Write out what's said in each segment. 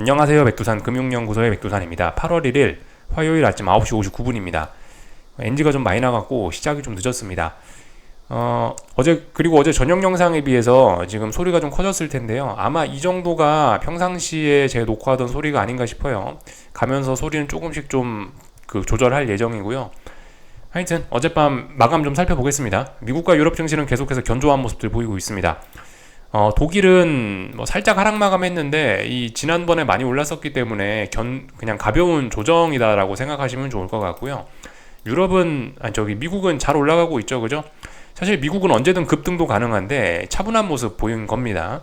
안녕하세요. 백두산 금융연구소의 백두산입니다. 8월 1일 화요일 아침 9시 59분입니다. NG가 좀 많이 나갔고 시작이 좀 늦었습니다. 어제 저녁 영상에 비해서 지금 소리가 좀 커졌을 텐데요. 아마 이 정도가 평상시에 제가 녹화하던 소리가 아닌가 싶어요. 가면서 소리는 조금씩 좀 조절할 예정이고요. 하여튼 어젯밤 마감 좀 살펴보겠습니다. 미국과 유럽 증시는 계속해서 견조한 모습들 보이고 있습니다. 독일은 뭐 살짝 하락 마감했는데 이 지난번에 많이 올랐었기 때문에 그냥 가벼운 조정이다라고 생각하시면 좋을 것 같고요. 미국은 잘 올라가고 있죠, 그죠? 사실 미국은 언제든 급등도 가능한데 차분한 모습 보인 겁니다.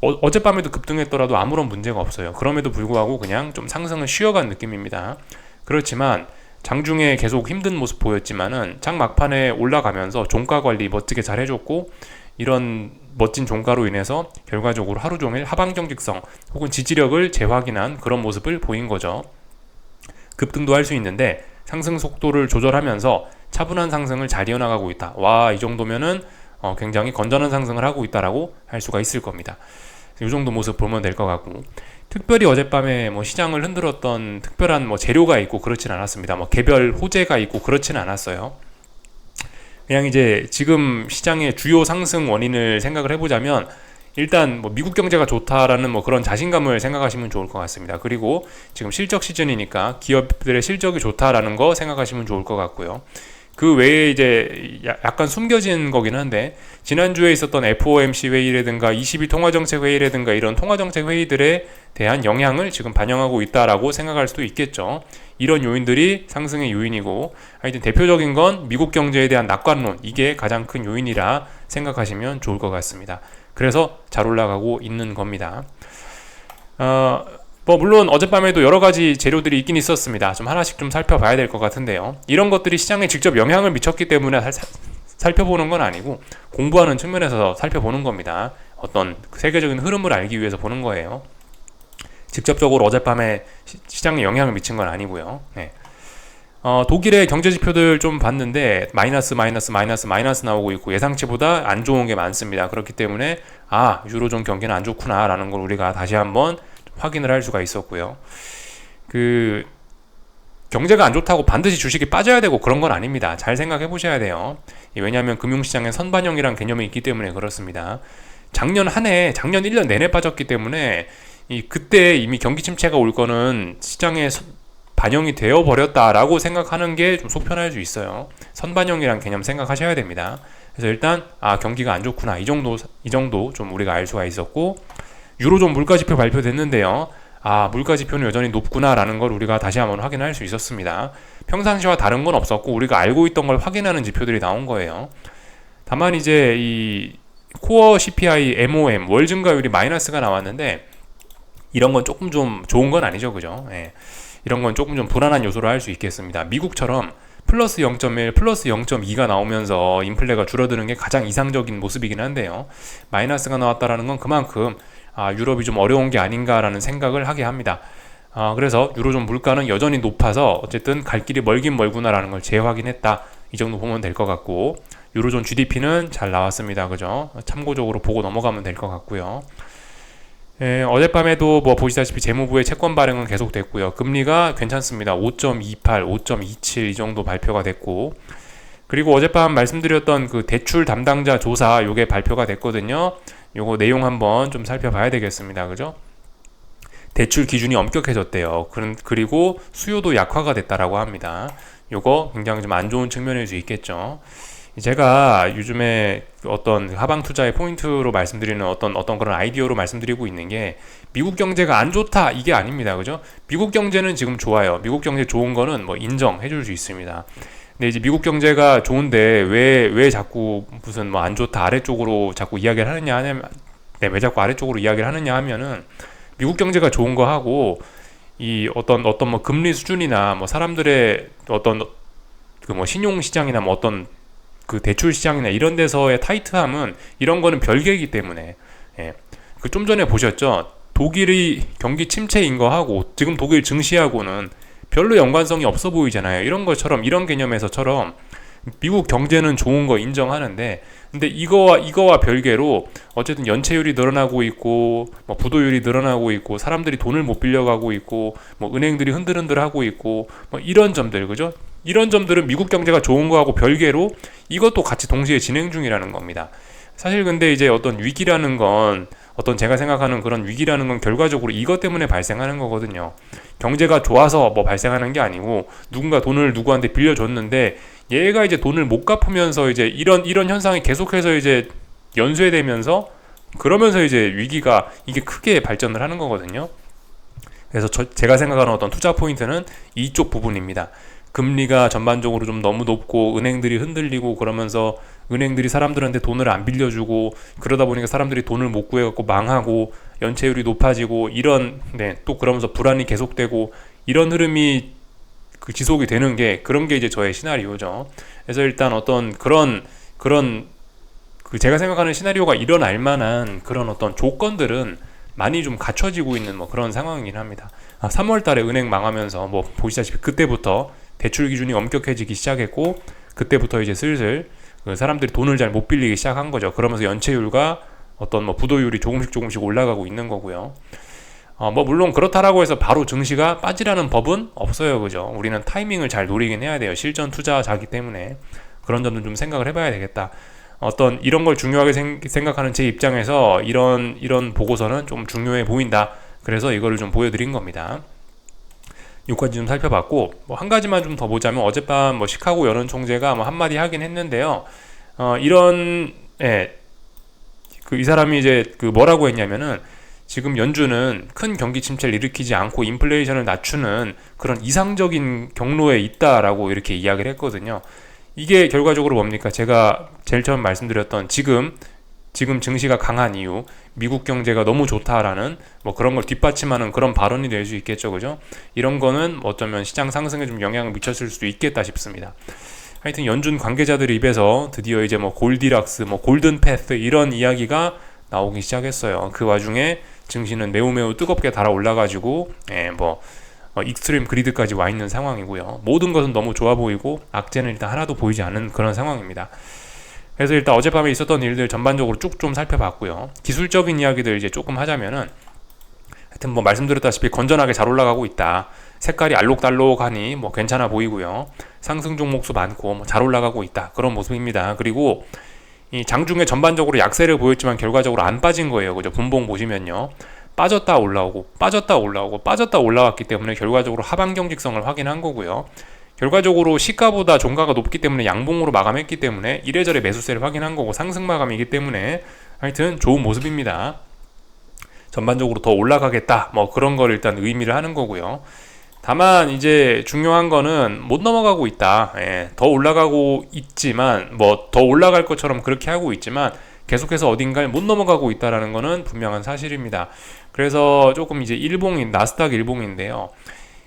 어젯밤에도 급등했더라도 아무런 문제가 없어요. 그럼에도 불구하고 그냥 좀 상승을 쉬어간 느낌입니다. 그렇지만 장중에 계속 힘든 모습 보였지만은 장 막판에 올라가면서 종가 관리 멋지게 잘 해줬고, 이런 멋진 종가로 인해서 결과적으로 하루 종일 하방정 직성 혹은 지지력을 재확인한 그런 모습을 보인 거죠. 급등도 할 수 있는데 상승 속도를 조절하면서 차분한 상승을 잘 이어나가고 있다. 와, 이 정도면은 굉장히 건전한 상승을 하고 있다라고 할 수가 있을 겁니다. 이 정도 모습 보면 될 것 같고, 특별히 어젯밤에 시장을 흔들었던 특별한 재료가 있고 그렇진 않았습니다. 개별 호재가 있고 그렇진 않았어요. 그냥 이제 지금 시장의 주요 상승 원인을 생각을 해보자면, 일단 미국 경제가 좋다라는 그런 자신감을 생각하시면 좋을 것 같습니다. 그리고 지금 실적 시즌이니까 기업들의 실적이 좋다라는 거 생각하시면 좋을 것 같고요. 그 외에 이제 약간 숨겨진 거긴 한데, 지난주에 있었던 FOMC 회의라든가 22 통화정책 회의라든가 이런 통화정책 회의들에 대한 영향을 지금 반영하고 있다라고 생각할 수도 있겠죠. 이런 요인들이 상승의 요인이고, 하여튼 대표적인 건 미국 경제에 대한 낙관론, 이게 가장 큰 요인이라 생각하시면 좋을 것 같습니다. 그래서 잘 올라가고 있는 겁니다. 물론 어젯밤에도 여러 가지 재료들이 있긴 있었습니다. 좀 하나씩 좀 살펴봐야 될 것 같은데요. 이런 것들이 시장에 직접 영향을 미쳤기 때문에 살펴보는 건 아니고, 공부하는 측면에서 살펴보는 겁니다. 어떤 세계적인 흐름을 알기 위해서 보는 거예요. 직접적으로 어젯밤에 시장에 영향을 미친 건 아니고요. 네. 독일의 경제 지표들 좀 봤는데 마이너스 나오고 있고, 예상치보다 안 좋은 게 많습니다. 그렇기 때문에 유로존 경기는 안 좋구나 라는 걸 우리가 다시 한번 확인을 할 수가 있었고요. 경제가 안 좋다고 반드시 주식이 빠져야 되고 그런 건 아닙니다. 잘 생각해 보셔야 돼요. 왜냐하면 금융시장에 선반영이란 개념이 있기 때문에 그렇습니다. 작년 1년 내내 빠졌기 때문에 그때 이미 경기 침체가 올 거는 시장에 반영이 되어 버렸다라고 생각하는 게 좀 속편할 수 있어요. 선반영이란 개념 생각하셔야 됩니다. 그래서 일단 경기가 안 좋구나, 이 정도 좀 우리가 알 수가 있었고, 유로존 물가지표 발표됐는데요. 물가지표는 여전히 높구나라는 걸 우리가 다시 한번 확인할 수 있었습니다. 평상시와 다른 건 없었고 우리가 알고 있던 걸 확인하는 지표들이 나온 거예요. 다만 이제 이 코어 CPI, MOM, 월 증가율이 마이너스가 나왔는데, 이런 건 조금 좀 좋은 건 아니죠, 그죠? 예. 이런 건 조금 좀 불안한 요소로 할 수 있겠습니다. 미국처럼 플러스 0.1, 플러스 0.2가 나오면서 인플레가 줄어드는 게 가장 이상적인 모습이긴 한데요. 마이너스가 나왔다라는 건 그만큼 유럽이 좀 어려운 게 아닌가라는 생각을 하게 합니다. 그래서 유로존 물가는 여전히 높아서 어쨌든 갈 길이 멀긴 멀구나라는 걸 재확인했다. 이 정도 보면 될 것 같고, 유로존 GDP는 잘 나왔습니다. 그죠? 참고적으로 보고 넘어가면 될 것 같고요. 어젯밤에도 보시다시피 재무부의 채권 발행은 계속됐고요. 금리가 괜찮습니다. 5.28, 5.27 이 정도 발표가 됐고, 그리고 어젯밤 말씀드렸던 그 대출 담당자 조사, 요게 발표가 됐거든요. 요거 내용 한번 좀 살펴봐야 되겠습니다. 그죠? 대출 기준이 엄격해졌대요. 그리고 수요도 약화가 됐다라고 합니다. 요거 굉장히 좀 안 좋은 측면일 수 있겠죠. 제가 요즘에 어떤 하방 투자의 포인트로 말씀드리는 어떤 그런 아이디어로 말씀드리고 있는 게, 미국 경제가 안 좋다 이게 아닙니다. 그죠? 미국 경제는 지금 좋아요. 미국 경제 좋은 거는 인정해 줄 수 있습니다. 근데 이제 미국 경제가 좋은데 왜 자꾸 무슨 안 좋다 아래쪽으로 자꾸 이야기를 하느냐 왜 자꾸 아래쪽으로 이야기를 하느냐 하면은, 미국 경제가 좋은 거 하고 이 어떤 금리 수준이나 사람들의 어떤 신용 시장이나 어떤 대출 시장이나 이런 데서의 타이트함은, 이런 거는 별개이기 때문에, 좀 전에 보셨죠? 독일이 경기 침체인 거 하고 지금 독일 증시하고는 별로 연관성이 없어 보이잖아요. 이런 개념에서처럼 미국 경제는 좋은 거 인정하는데 근데 이거와 별개로 어쨌든 연체율이 늘어나고 있고 뭐 부도율이 늘어나고 있고 사람들이 돈을 못 빌려가고 있고 뭐 은행들이 흔들흔들하고 있고 뭐 이런 점들, 그죠? 이런 점들은 미국 경제가 좋은 거하고 별개로 이것도 같이 동시에 진행 중이라는 겁니다. 사실 근데 이제 어떤 위기라는 건, 어떤 제가 생각하는 그런 위기라는 건 결과적으로 이것 때문에 발생하는 거거든요. 경제가 좋아서 뭐 발생하는 게 아니고 누군가 돈을 누구한테 빌려줬는데 얘가 이제 돈을 못 갚으면서 이제 이런 현상이 계속해서 이제 연쇄되면서, 그러면서 이제 위기가 이게 크게 발전을 하는 거거든요. 그래서 제가 생각하는 어떤 투자 포인트는 이쪽 부분입니다. 금리가 전반적으로 좀 너무 높고 은행들이 흔들리고 그러면서 은행들이 사람들한테 돈을 안 빌려주고 그러다 보니까 사람들이 돈을 못 구해갖고 망하고 연체율이 높아지고 이런, 네, 또 그러면서 불안이 계속되고 이런 흐름이 그 지속이 되는 게, 그런 게 이제 저의 시나리오죠. 그래서 일단 어떤 그런 그 제가 생각하는 시나리오가 일어날 만한 그런 어떤 조건들은 많이 좀 갖춰지고 있는 뭐 그런 상황이긴 합니다. 3월 달에 은행 망하면서 뭐 보시다시피 그때부터 대출 기준이 엄격해지기 시작했고 그때부터 이제 슬슬 그 사람들이 돈을 잘 못 빌리기 시작한 거죠. 그러면서 연체율과 어떤 뭐 부도율이 조금씩 올라가고 있는 거고요. 뭐 물론 그렇다라고 해서 바로 증시가 빠지라는 법은 없어요, 그죠? 우리는 타이밍을 잘 노리긴 해야 돼요. 실전 투자자기 때문에 그런 점도 좀 생각을 해봐야 되겠다. 어떤 이런 걸 중요하게 생각하는 제 입장에서 이런 보고서는 좀 중요해 보인다. 그래서 이거를 좀 보여드린 겁니다. 여기까지 좀 살펴봤고, 뭐 한 가지만 좀 더 보자면 어젯밤 뭐 시카고 연은 총재가 뭐 한마디 하긴 했는데요. 이 사람이 이제 그 뭐라고 했냐면은, 지금 연준은 큰 경기 침체를 일으키지 않고 인플레이션을 낮추는 그런 이상적인 경로에 있다라고 이렇게 이야기를 했거든요. 이게 결과적으로 뭡니까? 제가 제일 처음 말씀드렸던 지금 증시가 강한 이유, 미국 경제가 너무 좋다라는 뭐 그런 걸 뒷받침하는 그런 발언이 될 수 있겠죠, 그죠? 이런 거는 어쩌면 시장 상승에 좀 영향을 미쳤을 수도 있겠다 싶습니다. 하여튼 연준 관계자들 입에서 드디어 이제 뭐 골디락스, 뭐 골든 패스 이런 이야기가 나오기 시작했어요. 그 와중에 증시는 매우 뜨겁게 달아올라가지고 익스트림 그리드까지 와 있는 상황이고요. 모든 것은 너무 좋아 보이고 악재는 일단 하나도 보이지 않는 그런 상황입니다. 그래서 일단 어젯밤에 있었던 일들 전반적으로 쭉 좀 살펴봤고요. 기술적인 이야기들 이제 조금 하자면은, 하여튼 뭐 말씀드렸다시피 건전하게 잘 올라가고 있다. 색깔이 알록달록하니 뭐 괜찮아 보이고요. 상승 종목수 많고 뭐 잘 올라가고 있다. 그런 모습입니다. 그리고 이 장중에 전반적으로 약세를 보였지만 결과적으로 안 빠진 거예요. 그죠? 분봉 보시면요. 빠졌다 올라왔기 때문에 결과적으로 하방 경직성을 확인한 거고요. 결과적으로 시가보다 종가가 높기 때문에 양봉으로 마감했기 때문에 이래저래 매수세를 확인한 거고 상승 마감이기 때문에 하여튼 좋은 모습입니다. 전반적으로 더 올라가겠다 뭐 그런 걸 일단 의미를 하는 거고요. 다만 이제 중요한 거는 못 넘어가고 있다. 더 올라가고 있지만 뭐 더 올라갈 것처럼 그렇게 하고 있지만 계속해서 어딘가에 못 넘어가고 있다라는 거는 분명한 사실입니다. 그래서 조금 이제 나스닥 일봉인데요.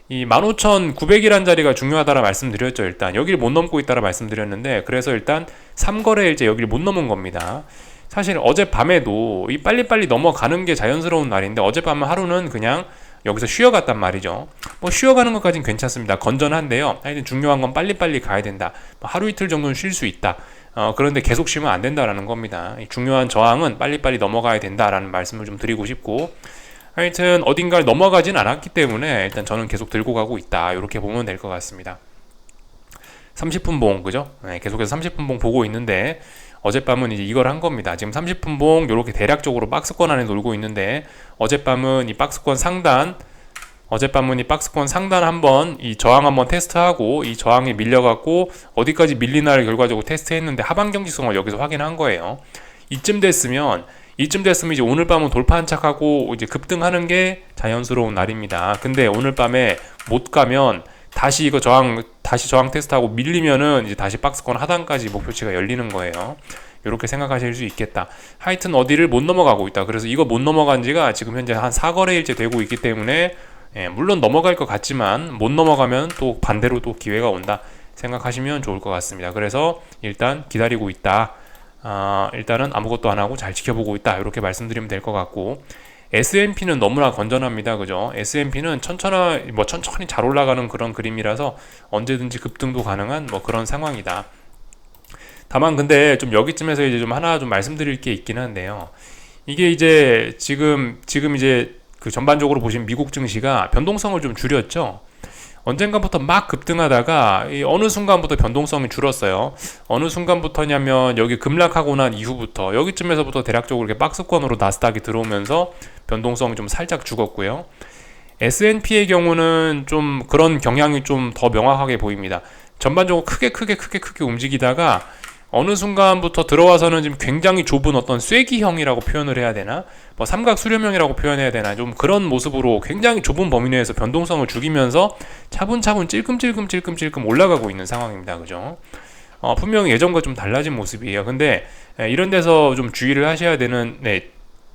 이 15,900이라는 자리가 중요하다라 말씀드렸죠. 일단 여기를 못 넘고 있다라 말씀드렸는데, 그래서 일단 3거래일째 여기를 못 넘은 겁니다. 사실 어젯밤에도 이 빨리빨리 넘어가는 게 자연스러운 날인데 어젯밤 하루는 그냥 여기서 쉬어갔단 말이죠. 뭐 쉬어가는 것까지는 괜찮습니다. 건전한데요. 하여튼 중요한 건 빨리빨리 가야 된다. 하루 이틀 정도는 쉴 수 있다. 그런데 계속 쉬면 안 된다라는 겁니다. 중요한 저항은 빨리빨리 넘어가야 된다라는 말씀을 좀 드리고 싶고, 하여튼 어딘가를 넘어가진 않았기 때문에 일단 저는 계속 들고 가고 있다. 이렇게 보면 될 것 같습니다. 30분 봉, 그죠? 계속해서 30분 봉 보고 있는데 어젯밤은 이제 이걸 한 겁니다. 지금 30분 봉 이렇게 대략적으로 박스권 안에 놀고 있는데 어젯밤은 이 박스권 상단 한번 이 저항 한번 테스트하고 이 저항에 밀려갖고 어디까지 밀리나를 결과적으로 테스트했는데 하방 경직성을 여기서 확인한 거예요. 이쯤 됐으면 이제 오늘 밤은 돌파 한착하고 이제 급등하는 게 자연스러운 날입니다. 근데 오늘 밤에 못 가면 다시 저항 테스트하고 밀리면은 이제 다시 박스권 하단까지 목표치가 열리는 거예요. 이렇게 생각하실 수 있겠다. 하여튼 어디를 못 넘어가고 있다. 그래서 이거 못 넘어간 지가 지금 현재 한 4거래일째 되고 있기 때문에 물론 넘어갈 것 같지만 못 넘어가면 또 반대로 또 기회가 온다 생각하시면 좋을 것 같습니다. 그래서 일단 기다리고 있다. 일단은 아무것도 안 하고 잘 지켜보고 있다. 이렇게 말씀드리면 될 것 같고, S&P는 너무나 건전합니다. 그죠? S&P는 천천히 잘 올라가는 그런 그림이라서 언제든지 급등도 가능한 뭐 그런 상황이다. 다만 근데 좀 여기쯤에서 이제 좀 하나 좀 말씀드릴 게 있긴 한데요. 이게 이제 지금 이제 그 전반적으로 보시면 미국 증시가 변동성을 좀 줄였죠. 언젠가부터 막 급등하다가 어느 순간부터 변동성이 줄었어요. 어느 순간부터냐면 여기 급락하고 난 이후부터 여기쯤에서부터 대략적으로 이렇게 박스권으로 나스닥이 들어오면서 변동성이 좀 살짝 죽었고요. S&P의 경우는 좀 그런 경향이 좀 더 명확하게 보입니다. 전반적으로 크게 움직이다가 어느 순간부터 들어와서는 지금 굉장히 좁은 어떤 쐐기형이라고 표현을 해야 되나? 뭐 삼각 수렴형이라고 표현해야 되나? 좀 그런 모습으로 굉장히 좁은 범위 내에서 변동성을 죽이면서 차분차분 찔끔찔끔 올라가고 있는 상황입니다. 그죠? 분명히 예전과 좀 달라진 모습이에요. 근데 이런 데서 좀 주의를 하셔야 되는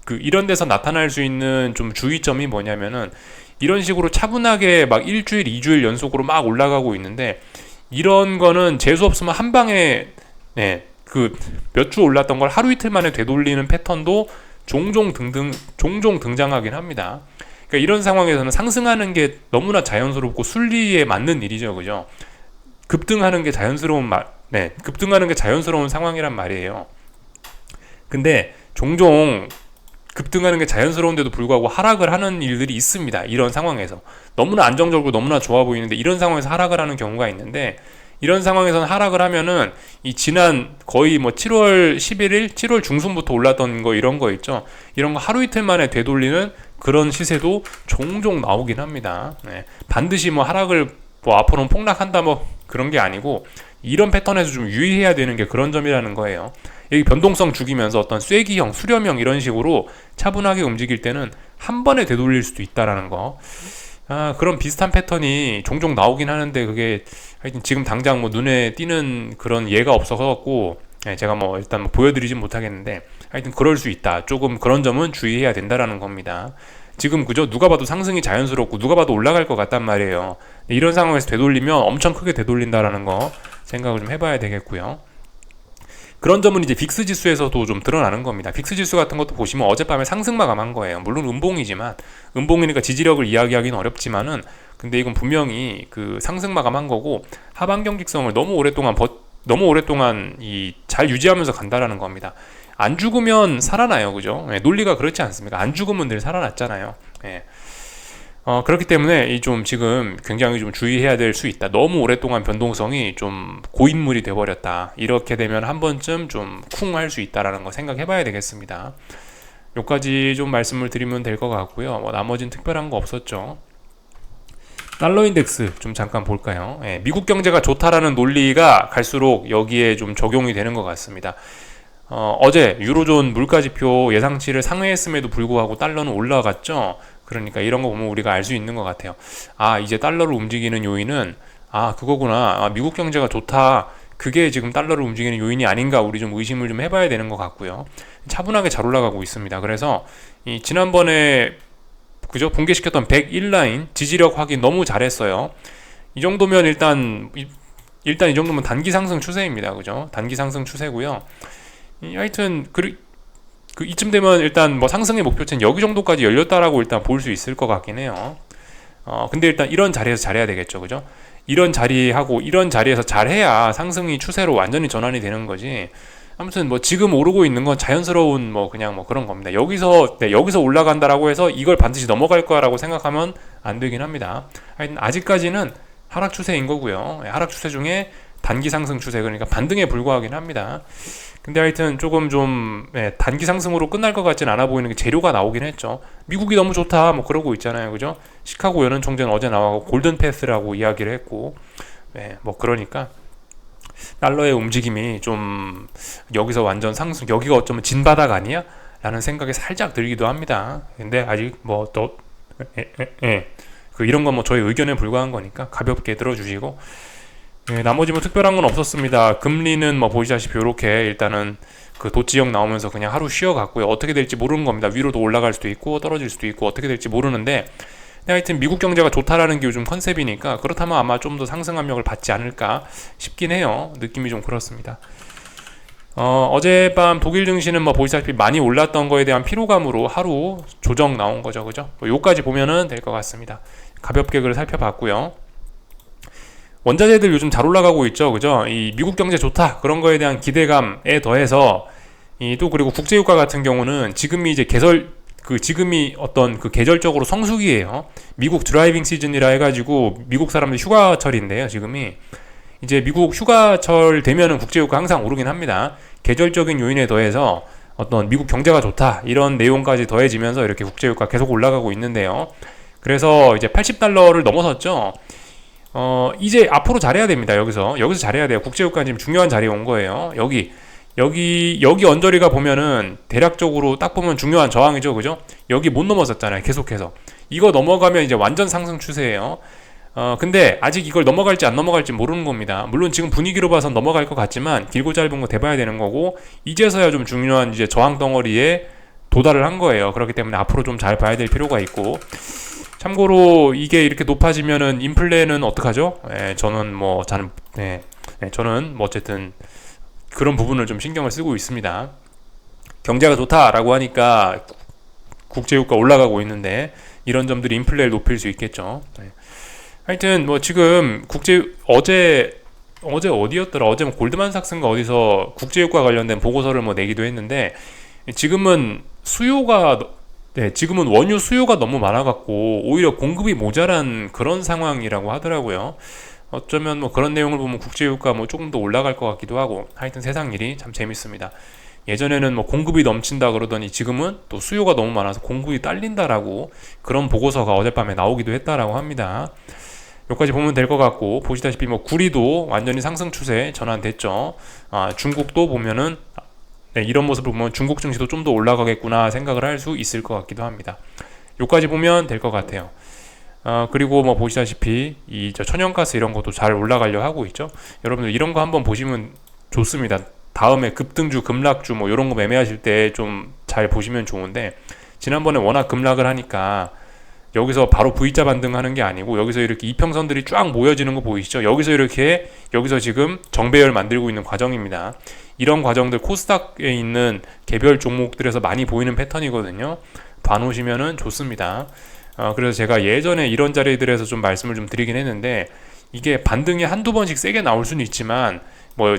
이런 데서 나타날 수 있는 좀 주의점이 뭐냐면은 이런 식으로 차분하게 막 일주일, 2주일 연속으로 막 올라가고 있는데 이런 거는 재수 없으면 한 방에 그 몇 주 올랐던 걸 하루 이틀 만에 되돌리는 패턴도 종종 등장하긴 합니다. 그러니까 이런 상황에서는 상승하는 게 너무나 자연스럽고 순리에 맞는 일이죠, 그죠? 급등하는 게 급등하는 게 자연스러운 상황이란 말이에요. 근데 종종 급등하는 게 자연스러운데도 불구하고 하락을 하는 일들이 있습니다. 이런 상황에서 너무나 안정적이고 너무나 좋아 보이는데 이런 상황에서 하락을 하는 경우가 있는데 이런 상황에서는 하락을 하면은 이 지난 거의 뭐 7월 11일, 7월 중순부터 올랐던 거 이런 거 있죠. 이런 거 하루 이틀 만에 되돌리는 그런 시세도 종종 나오긴 합니다. 반드시 뭐 하락을 뭐 앞으로는 폭락한다 뭐 그런 게 아니고 이런 패턴에서 좀 유의해야 되는 게 그런 점이라는 거예요. 여기 변동성 죽이면서 어떤 쐐기형, 수렴형 이런 식으로 차분하게 움직일 때는 한 번에 되돌릴 수도 있다라는 거. 그런 비슷한 패턴이 종종 나오긴 하는데 그게 하여튼 지금 당장 뭐 눈에 띄는 그런 예가 없어서 갖고 제가 뭐 일단 뭐 보여드리진 못하겠는데 하여튼 그럴 수 있다. 조금 그런 점은 주의해야 된다라는 겁니다. 지금 그죠? 누가 봐도 상승이 자연스럽고 누가 봐도 올라갈 것 같단 말이에요. 이런 상황에서 되돌리면 엄청 크게 되돌린다라는 거 생각을 좀 해봐야 되겠고요. 그런 점은 이제 빅스 지수에서도 좀 드러나는 겁니다. 빅스 지수 같은 것도 보시면 어젯밤에 상승 마감한 거예요. 물론 음봉이지만 음봉이니까 지지력을 이야기하기는 어렵지만은 근데 이건 분명히 그 상승 마감한 거고 하방 경직성을 너무 오랫동안 이 잘 유지하면서 간다라는 겁니다. 안 죽으면 살아나요, 그죠? 논리가 그렇지 않습니까? 안 죽으면 늘 살아났잖아요. 그렇기 때문에 이 좀 지금 굉장히 좀 주의해야 될 수 있다. 너무 오랫동안 변동성이 좀 고인물이 돼버렸다. 이렇게 되면 한 번쯤 좀 쿵 할 수 있다라는 거 생각해봐야 되겠습니다. 여기까지 좀 말씀을 드리면 될 것 같고요. 뭐 나머지는 특별한 거 없었죠. 달러 인덱스 좀 잠깐 볼까요? 미국 경제가 좋다라는 논리가 갈수록 여기에 좀 적용이 되는 것 같습니다. 어제 유로존 물가지표 예상치를 상회했음에도 불구하고 달러는 올라갔죠. 그러니까 이런 거 보면 우리가 알 수 있는 것 같아요. 이제 달러를 움직이는 요인은 그거구나. 미국 경제가 좋다. 그게 지금 달러를 움직이는 요인이 아닌가 우리 좀 의심을 좀 해봐야 되는 것 같고요. 차분하게 잘 올라가고 있습니다. 그래서 이 지난번에 그죠? 붕괴시켰던 101라인 지지력 확인 너무 잘했어요. 이 정도면 일단 이 정도면 단기 상승 추세입니다. 그죠? 단기 상승 추세고요. 하여튼 이쯤 되면 일단 뭐 상승의 목표치는 여기 정도까지 열렸다라고 일단 볼 수 있을 것 같긴 해요. 근데 일단 이런 자리에서 잘해야 되겠죠, 그죠? 이런 자리에서 잘해야 상승이 추세로 완전히 전환이 되는 거지. 아무튼 뭐 지금 오르고 있는 건 자연스러운 뭐 그냥 뭐 그런 겁니다. 여기서 올라간다라고 해서 이걸 반드시 넘어갈 거라고 생각하면 안 되긴 합니다. 하여튼 아직까지는 하락 추세인 거고요. 하락 추세 중에 단기 상승 추세, 그러니까 반등에 불과하긴 합니다. 근데 하여튼 조금 좀 단기 상승으로 끝날 것 같진 않아 보이는 게 재료가 나오긴 했죠. 미국이 너무 좋다 뭐 그러고 있잖아요, 그죠? 시카고 연은 총재는 어제 나와서 골든 패스라고 이야기를 했고, 뭐 그러니까 달러의 움직임이 좀 여기서 완전 상승, 여기가 어쩌면 진바닥 아니야? 라는 생각이 살짝 들기도 합니다. 근데 아직 뭐 또 이런 건 뭐 저의 의견에 불과한 거니까 가볍게 들어주시고, 나머지 뭐 특별한 건 없었습니다. 금리는 뭐 보시다시피 이렇게 일단은 그 도치형 나오면서 그냥 하루 쉬어갔고요. 어떻게 될지 모르는 겁니다. 위로도 올라갈 수도 있고 떨어질 수도 있고 어떻게 될지 모르는데, 하여튼 미국 경제가 좋다라는 게 요즘 컨셉이니까 그렇다면 아마 좀 더 상승 압력을 받지 않을까 싶긴 해요. 느낌이 좀 그렇습니다. 어젯밤 독일 증시는 뭐 보시다시피 많이 올랐던 거에 대한 피로감으로 하루 조정 나온 거죠, 그죠? 요까지 보면은 될 것 같습니다. 가볍게 그걸 살펴봤고요. 원자재들 요즘 잘 올라가고 있죠, 그죠? 이 미국 경제 좋다 그런 거에 대한 기대감에 더해서 이 또 그리고 국제유가 같은 경우는 지금이 이제 지금이 어떤 그 계절적으로 성수기예요. 미국 드라이빙 시즌이라 해가지고 미국 사람들 휴가철인데요, 지금이 이제 미국 휴가철 되면은 국제유가 항상 오르긴 합니다. 계절적인 요인에 더해서 어떤 미국 경제가 좋다 이런 내용까지 더해지면서 이렇게 국제유가 계속 올라가고 있는데요. 그래서 이제 80달러를 넘어섰죠. 이제 앞으로 잘해야 됩니다. 여기서 잘해야 돼요. 국제유가 지금 중요한 자리에 온 거예요. 여기 언저리가 보면은 대략적으로 딱 보면 중요한 저항이죠, 그죠? 여기 못 넘어섰잖아요, 계속해서. 이거 넘어가면 이제 완전 상승 추세예요. 근데 아직 이걸 넘어갈지 안 넘어갈지 모르는 겁니다. 물론 지금 분위기로 봐선 넘어갈 것 같지만 길고 짧은 거 대봐야 되는 거고, 이제서야 좀 중요한 이제 저항 덩어리에 도달을 한 거예요. 그렇기 때문에 앞으로 좀 잘 봐야 될 필요가 있고, 참고로 이게 이렇게 높아지면은 인플레는 어떡하죠? 저는 뭐 어쨌든 그런 부분을 좀 신경을 쓰고 있습니다. 경제가 좋다라고 하니까 국제유가 올라가고 있는데 이런 점들이 인플레를 높일 수 있겠죠. 하여튼 뭐 지금 어제 어디였더라? 어제 뭐 골드만삭스인가 어디서 국제유가 관련된 보고서를 뭐 내기도 했는데 지금은 지금은 원유 수요가 너무 많아갖고 오히려 공급이 모자란 그런 상황이라고 하더라고요. 어쩌면 뭐 그런 내용을 보면 국제유가 뭐 조금 더 올라갈 것 같기도 하고, 하여튼 세상 일이 참 재밌습니다. 예전에는 뭐 공급이 넘친다 그러더니 지금은 또 수요가 너무 많아서 공급이 딸린다라고 그런 보고서가 어젯밤에 나오기도 했다라고 합니다. 여기까지 보면 될 것 같고, 보시다시피 뭐 구리도 완전히 상승 추세 전환됐죠. 중국도 보면은 이런 모습을 보면 중국 증시도 좀 더 올라가겠구나 생각을 할 수 있을 것 같기도 합니다. 여기까지 보면 될 것 같아요. 그리고 뭐 보시다시피 저 천연가스 이런 것도 잘 올라가려 하고 있죠. 여러분들 이런 거 한번 보시면 좋습니다. 다음에 급등주, 급락주 뭐 이런 거 매매하실 때 좀 잘 보시면 좋은데, 지난번에 워낙 급락을 하니까 여기서 바로 V자 반등하는 게 아니고 여기서 이렇게 이평선들이 쫙 모여지는 거 보이시죠? 여기서 지금 정배열 만들고 있는 과정입니다. 이런 과정들 코스닥에 있는 개별 종목들에서 많이 보이는 패턴이거든요. 봐놓으시면은 좋습니다. 그래서 제가 예전에 이런 자리들에서 좀 말씀을 좀 드리긴 했는데, 이게 반등이 한두 번씩 세게 나올 수는 있지만 뭐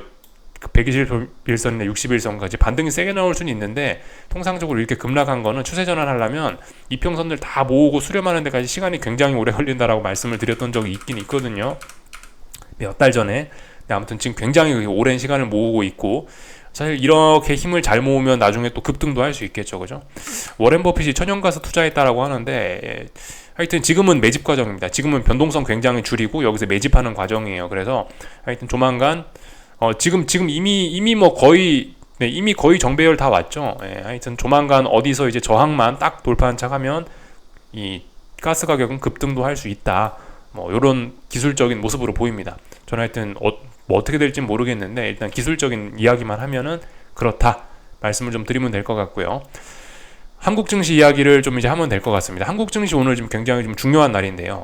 121선이나 61선까지 반등이 세게 나올 수는 있는데, 통상적으로 이렇게 급락한 거는 추세 전환하려면 이평선들 다 모으고 수렴하는 데까지 시간이 굉장히 오래 걸린다라고 말씀을 드렸던 적이 있긴 있거든요. 몇 달 전에. 근데 아무튼 지금 굉장히 오랜 시간을 모으고 있고, 사실 이렇게 힘을 잘 모으면 나중에 또 급등도 할 수 있겠죠, 그죠? 워렌 버핏이 천연가스 투자했다라고 하는데, 하여튼 지금은 매집 과정입니다. 지금은 변동성 굉장히 줄이고 여기서 매집하는 과정이에요. 그래서 하여튼 조만간 지금 이미 뭐 거의 이미 거의 정배열 다 왔죠. 하여튼 조만간 어디서 이제 저항만 딱 돌파한 척하면 이 가스 가격은 급등도 할 수 있다. 뭐 이런 기술적인 모습으로 보입니다. 저는 하여튼 뭐 어떻게 될지 모르겠는데 일단 기술적인 이야기만 하면은 그렇다 말씀을 좀 드리면 될 것 같고요. 한국 증시 이야기를 좀 이제 하면 될 것 같습니다. 한국 증시 오늘 지금 굉장히 좀 중요한 날인데요.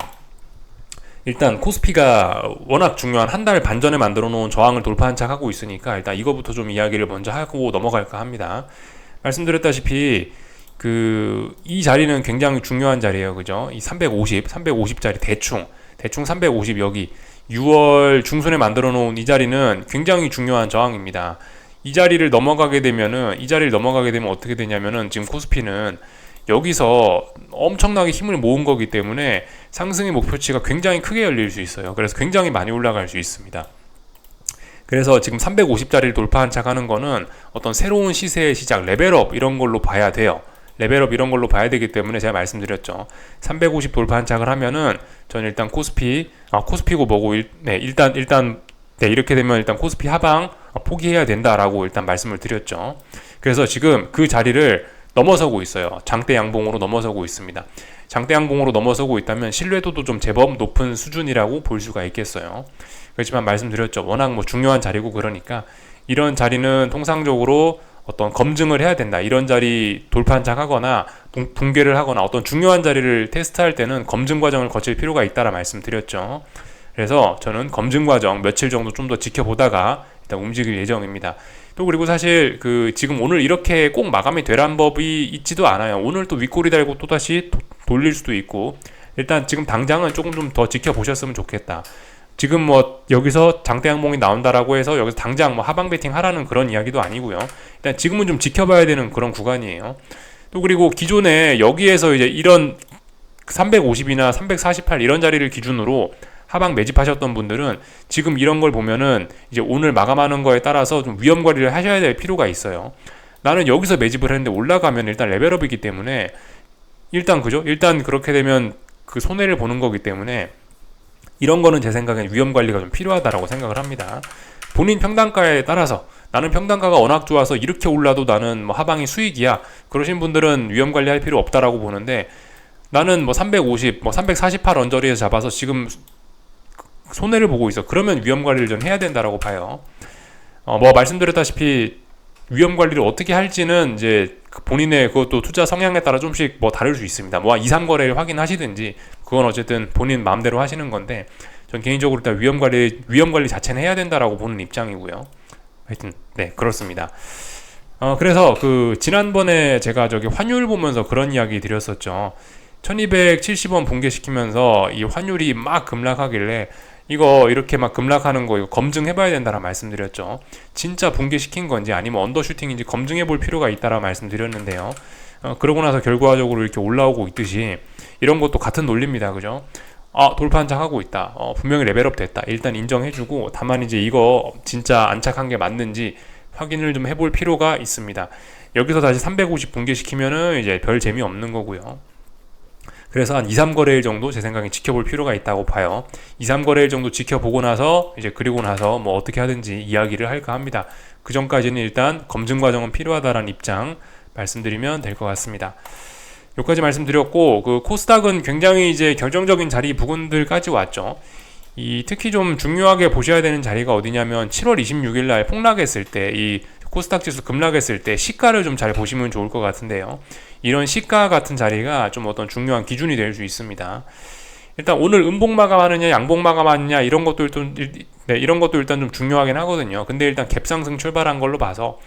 일단 코스피가 워낙 중요한 한 달 반 전에 만들어 놓은 저항을 돌파한 척 하고 있으니까 일단 이거부터 좀 이야기를 먼저 하고 넘어갈까 합니다. 말씀드렸다시피 이 자리는 굉장히 중요한 자리예요, 그죠? 이 350자리 대충 350 여기 6월 중순에 만들어 놓은 이 자리는 굉장히 중요한 저항입니다. 이 자리를 넘어가게 되면 어떻게 되냐면은 지금 코스피는 여기서 엄청나게 힘을 모은 거기 때문에 상승의 목표치가 굉장히 크게 열릴 수 있어요. 그래서 굉장히 많이 올라갈 수 있습니다. 그래서 지금 350자리를 돌파한 척 하는 거는 어떤 새로운 시세의 시작, 레벨업 이런 걸로 봐야 돼요. 레벨업 이런 걸로 봐야 되기 때문에 제가 말씀드렸죠. 350 돌파한 척을 하면은 저는 일단 코스피고 뭐고 일단 이렇게 되면 일단 코스피 하방 포기해야 된다라고 일단 말씀을 드렸죠. 그래서 지금 그 자리를 넘어서고 있어요. 장대 양봉으로 넘어서고 있습니다. 장대 양봉으로 넘어서고 있다면 신뢰도도 좀 제법 높은 수준이라고 볼 수가 있겠어요. 그렇지만 말씀드렸죠. 워낙 뭐 중요한 자리고 그러니까 이런 자리는 통상적으로 어떤 검증을 해야 된다. 이런 자리 돌파한착하거나 붕괴를 하거나 어떤 중요한 자리를 테스트할 때는 검증 과정을 거칠 필요가 있다라 말씀드렸죠. 그래서 저는 검증 과정 며칠 정도 좀 더 지켜보다가 일단 움직일 예정입니다. 또 그리고 사실 지금 오늘 이렇게 꼭 마감이 되란 법이 있지도 않아요. 오늘 또 윗꼬리 달고 또다시 돌릴 수도 있고, 일단 지금 당장은 조금 좀 더 지켜보셨으면 좋겠다. 지금 뭐 여기서 장대 양봉이 나온다라고 해서 여기서 당장 뭐 하방 베팅 하라는 그런 이야기도 아니고요. 일단 지금은 좀 지켜봐야 되는 그런 구간이에요. 또 그리고 기존에 여기에서 이제 이런 350이나 348 이런 자리를 기준으로 하방 매집하셨던 분들은 지금 이런 걸 보면은 이제 오늘 마감하는 거에 따라서 좀 위험 관리를 하셔야 될 필요가 있어요. 나는 여기서 매집을 했는데 올라가면 일단 레벨업이기 때문에 일단 그죠? 일단 그렇게 되면 그 손해를 보는 거기 때문에 이런 거는 제 생각엔 위험 관리가 좀 필요하다라고 생각을 합니다. 본인 평단가에 따라서 나는 평단가가 워낙 좋아서 이렇게 올라도 나는 뭐 하방이 수익이야. 그러신 분들은 위험 관리할 필요 없다라고 보는데 나는 뭐 350, 뭐 348 언저리에서 잡아서 지금 손해를 보고 있어. 그러면 위험 관리를 좀 해야 된다라고 봐요. 뭐 말씀드렸다시피 위험 관리를 어떻게 할지는 이제 본인의 그것도 투자 성향에 따라 좀씩 뭐 다를 수 있습니다. 뭐 2, 3거래를 확인하시든지 그건 어쨌든 본인 마음대로 하시는 건데 전 개인적으로 일단 위험 관리 자체는 해야 된다라고 보는 입장이고요. 하여튼 네 그렇습니다. 그래서 그 지난번에 제가 저기 환율 보면서 그런 이야기 드렸었죠. 1270원 붕괴시키면서 이 환율이 막 급락하길래 이거 이렇게 막 급락하는 거 이거 검증해봐야 된다라 말씀드렸죠. 진짜 붕괴시킨 건지 아니면 언더슈팅인지 검증해볼 필요가 있다라 말씀드렸는데요. 그러고 나서 결과적으로 이렇게 올라오고 있듯이 이런 것도 같은 논리입니다. 그죠? 돌파 한장 하고 있다. 분명히 레벨업 됐다. 일단 인정해주고 다만 이제 이거 진짜 안착한 게 맞는지 확인을 좀 해볼 필요가 있습니다. 여기서 다시 350 붕괴시키면은 이제 별 재미 없는 거고요. 그래서 한 2, 3거래일 정도 제 생각에 지켜볼 필요가 있다고 봐요. 2, 3거래일 정도 지켜보고 나서 이제 그리고 나서 뭐 어떻게 하든지 이야기를 할까 합니다. 그 전까지는 일단 검증 과정은 필요하다라는 입장 말씀드리면 될 것 같습니다. 여기까지 말씀드렸고 그 코스닥은 굉장히 이제 결정적인 자리 부근들까지 왔죠. 특히 좀 중요하게 보셔야 되는 자리가 어디냐면 7월 26일 날 폭락했을 때 이 코스닥 지수 급락했을 때 시가를 좀 잘 보시면 좋을 것 같은데요. 이런 시가 같은 자리가 좀 어떤 중요한 기준이 될 수 있습니다. 일단 오늘 음봉 마감하느냐 양봉 마감하느냐 이런 것도 일단 좀 중요하긴 하거든요. 근데 일단 갭상승 출발한 걸로 봐서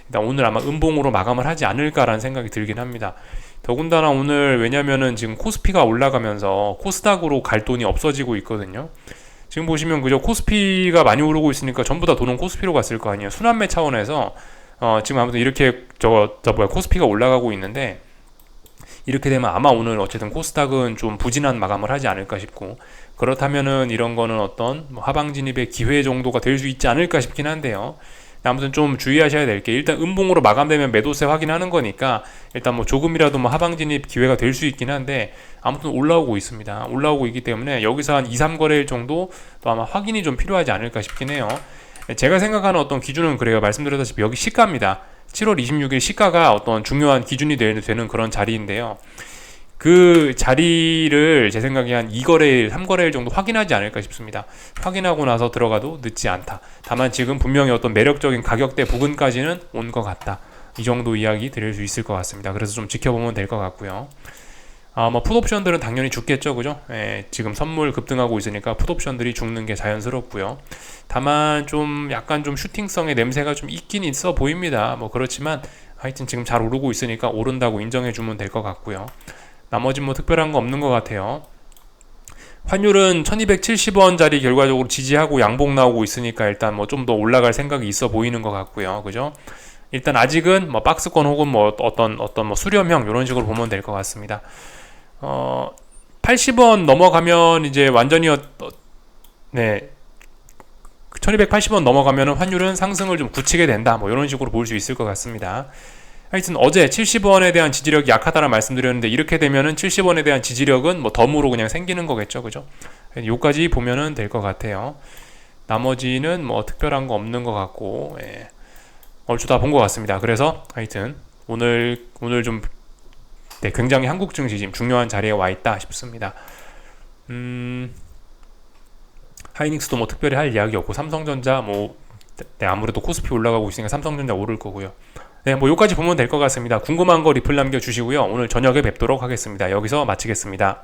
일단 오늘 아마 음봉으로 마감을 하지 않을까라는 생각이 들긴 합니다. 더군다나 오늘 왜냐면은 지금 코스피가 올라가면서 코스닥으로 갈 돈이 없어지고 있거든요. 지금 보시면 그저 코스피가 많이 오르고 있으니까 전부 다 돈은 코스피로 갔을 거 아니에요. 순환매 차원에서 지금 아무튼 이렇게 코스피가 올라가고 있는데 이렇게 되면 아마 오늘 어쨌든 코스닥은 좀 부진한 마감을 하지 않을까 싶고 그렇다면은 이런 거는 어떤 뭐 하방 진입의 기회 정도가 될 수 있지 않을까 싶긴 한데요. 아무튼 좀 주의하셔야 될 게 일단 음봉으로 마감되면 매도세 확인하는 거니까 일단 뭐 조금이라도 뭐 하방 진입 기회가 될 수 있긴 한데 아무튼 올라오고 있습니다. 올라오고 있기 때문에 여기서 한 2, 3거래일 정도 또 아마 확인이 좀 필요하지 않을까 싶긴 해요. 제가 생각하는 어떤 기준은 그래요. 말씀드렸다시피 여기 시가입니다. 7월 26일 시가가 어떤 중요한 기준이 되는 그런 자리인데요. 그 자리를 제 생각에 한 2거래일, 3거래일 정도 확인하지 않을까 싶습니다. 확인하고 나서 들어가도 늦지 않다. 다만 지금 분명히 어떤 매력적인 가격대 부근까지는 온 것 같다. 이 정도 이야기 드릴 수 있을 것 같습니다. 그래서 좀 지켜보면 될 것 같고요. 뭐 풋옵션들은 당연히 죽겠죠, 그죠? 지금 선물 급등하고 있으니까 풋옵션들이 죽는 게 자연스럽고요. 다만 좀 약간 좀 슈팅성의 냄새가 좀 있긴 있어 보입니다. 뭐 그렇지만 하여튼 지금 잘 오르고 있으니까 오른다고 인정해주면 될 것 같고요. 나머지 뭐 특별한 거 없는 것 같아요. 환율은 1270원짜리 결과적으로 지지하고 양봉 나오고 있으니까 일단 뭐 좀 더 올라갈 생각이 있어 보이는 것 같고요. 그죠? 일단 아직은 뭐 박스권 혹은 뭐 어떤 뭐 수렴형 이런 식으로 보면 될 것 같습니다. 80원 넘어가면 이제 완전히 1280원 넘어가면 환율은 상승을 좀 굳히게 된다. 뭐 이런 식으로 볼 수 있을 것 같습니다. 하여튼 어제 70원에 대한 지지력이 약하다라 말씀드렸는데 이렇게 되면은 70원에 대한 지지력은 뭐 덤으로 그냥 생기는 거겠죠. 그죠? 요까지 보면은 될 것 같아요. 나머지는 뭐 특별한 거 없는 것 같고, 얼추 다 본 것 같습니다. 그래서 하여튼 오늘 좀 굉장히 한국 증시 지금 중요한 자리에 와 있다 싶습니다. 하이닉스도 뭐 특별히 할 이야기 없고 삼성전자 아무래도 코스피 올라가고 있으니까 삼성전자 오를 거고요. 뭐 여기까지 보면 될 것 같습니다. 궁금한 거 리플 남겨주시고요. 오늘 저녁에 뵙도록 하겠습니다. 여기서 마치겠습니다.